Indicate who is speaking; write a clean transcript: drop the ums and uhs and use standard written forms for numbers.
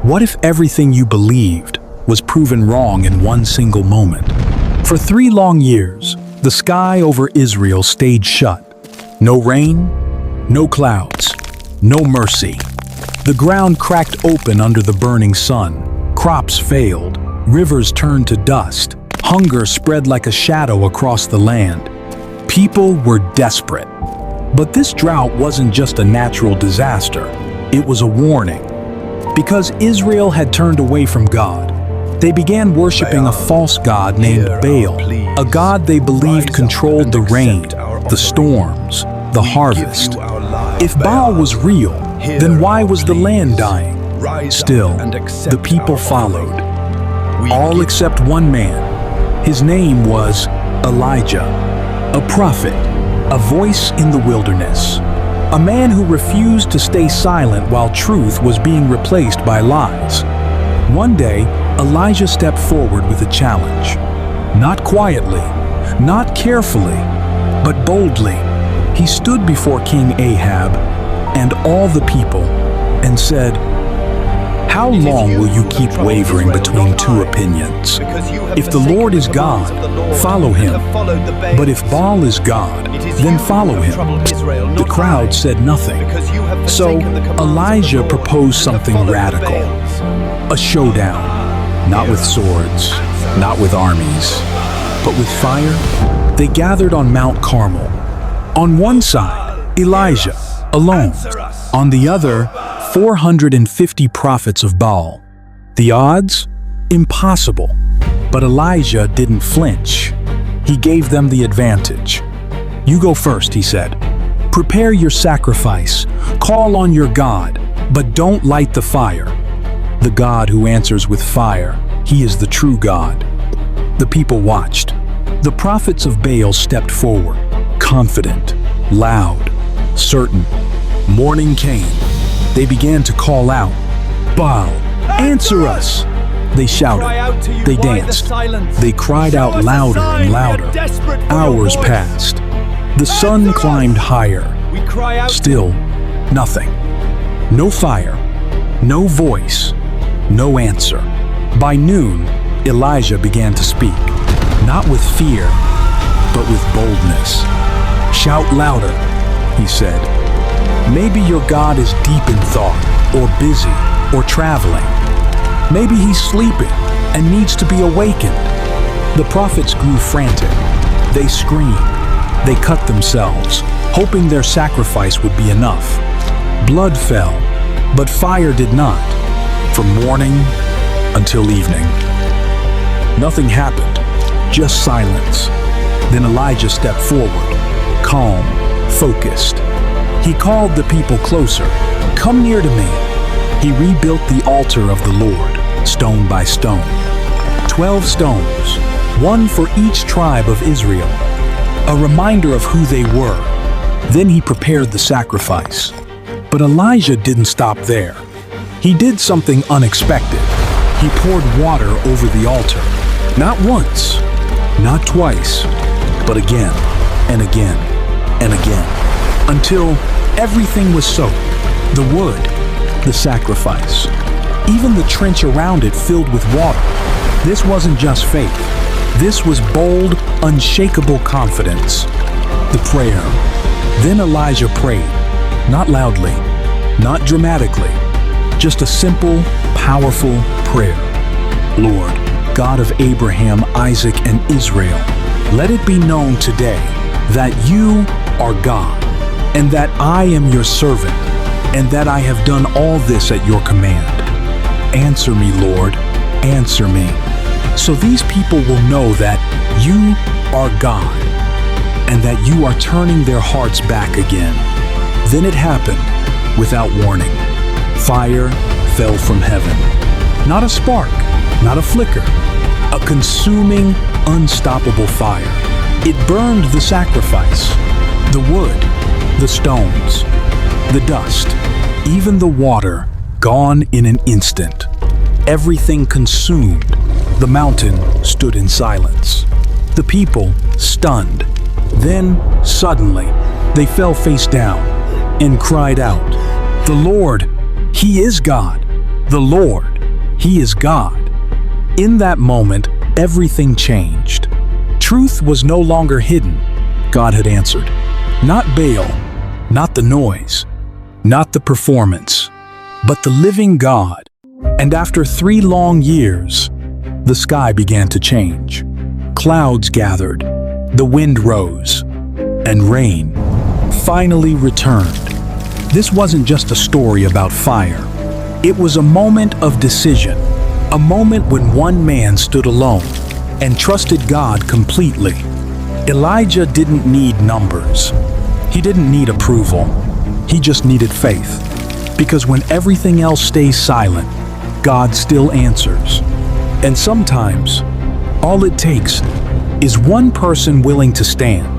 Speaker 1: What if everything you believed was proven wrong in one single moment? For 3 long years, the sky over Israel stayed shut. No rain, no clouds, no mercy. The ground cracked open under the burning sun. Crops failed, rivers turned to dust. Hunger spread like a shadow across the land. People were desperate. But this drought wasn't just a natural disaster. It was a warning. Because Israel had turned away from God, they began worshiping a false god named Baal, a god they believed controlled the rain, the storms, the harvest. If Baal was real, then why was the land dying? Still, the people followed. All except one man. His name was Elijah, a prophet, a voice in the wilderness. A man who refused to stay silent while truth was being replaced by lies. One day, Elijah stepped forward with a challenge. Not quietly, not carefully, but boldly. He stood before King Ahab and all the people and said, "How long will you keep wavering between 2 opinions? If the Lord is God, follow him. But if Baal is God, then follow him." The crowd said nothing. So Elijah proposed something radical. A showdown, not with swords, not with armies, but with fire. They gathered on Mount Carmel. On one side, Elijah, alone. On the other, 450 prophets of Baal. The odds? Impossible. But Elijah didn't flinch. He gave them the advantage. "You go first," he said. "Prepare your sacrifice. Call on your God, but don't light the fire. The God who answers with fire, he is the true God." The people watched. The prophets of Baal stepped forward, confident, loud, certain. Morning came. They began to call out, "Baal, answer us!" They shouted. They danced. They cried out louder and louder. Hours passed. The sun climbed higher. Still, nothing. No fire, no voice, no answer. By noon, Elijah began to speak, not with fear, but with boldness. "Shout louder," he said. "Maybe your God is deep in thought, or busy, or traveling. Maybe he's sleeping and needs to be awakened." The prophets grew frantic. They screamed. They cut themselves, hoping their sacrifice would be enough. Blood fell, but fire did not, from morning until evening. Nothing happened, just silence. Then Elijah stepped forward, calm, focused. He called the people closer. "Come near to me." He rebuilt the altar of the Lord, stone by stone. 12 stones, one for each tribe of Israel, a reminder of who they were. Then he prepared the sacrifice. But Elijah didn't stop there. He did something unexpected. He poured water over the altar. Not once, not twice, but again and again and again, until everything was soaked. The wood, the sacrifice, even the trench around it filled with water. This wasn't just faith. This was bold, unshakable confidence. The prayer. Then Elijah prayed, not loudly, not dramatically, just a simple, powerful prayer. "Lord, God of Abraham, Isaac, and Israel, let it be known today that you are God, and that I am your servant, and that I have done all this at your command. Answer me, Lord, answer me, so these people will know that you are God, and that you are turning their hearts back again." Then it happened, without warning. Fire fell from heaven. Not a spark, not a flicker, a consuming, unstoppable fire. It burned the sacrifice, the wood, the stones, the dust, even the water, gone in an instant. Everything consumed. The mountain stood in silence. The people stunned. Then, suddenly, they fell face down and cried out, "The Lord, He is God! The Lord, He is God. In that moment, everything changed. Truth was no longer hidden. God had answered. Not Baal, not the noise, not the performance, but the living God. And after 3 long years, the sky began to change. Clouds gathered, the wind rose, and rain finally returned. This wasn't just a story about fire. It was a moment of decision, a moment when one man stood alone and trusted God completely. Elijah didn't need numbers. He didn't need approval. He just needed faith. Because when everything else stays silent, God still answers. And sometimes, all it takes is one person willing to stand,